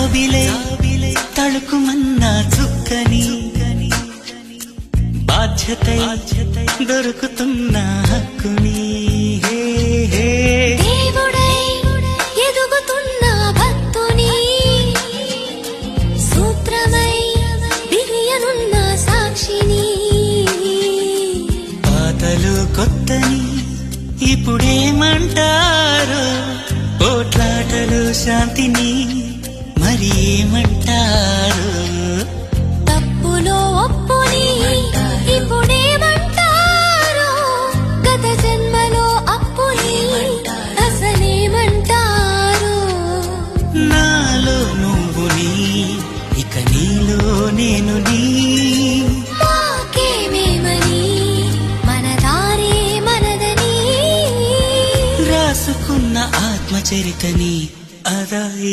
జాబిలే తళుకుమన్నా చుక్కని బాధ్యతై దొరుకుతున్న హక్కుని దేవుడై ఎదుగుతున్న భక్తుని సూత్రమై బిరియనున్న సాక్షిని పాతలు కొత్తని ఇప్పుడేమంటారు పోట్లాటలు శాంతిని మరి ఏమంటారు తప్పులో ఒప్పుని ఇప్పుడేమంటారు గత జన్మలో అప్పుని అసలేమంటారు నాలో నువ్వు నీ ఇక నీలో నేను నీ మాకేమేమని మన దారే మనదని రాసుకున్న ఆత్మచరితని అదా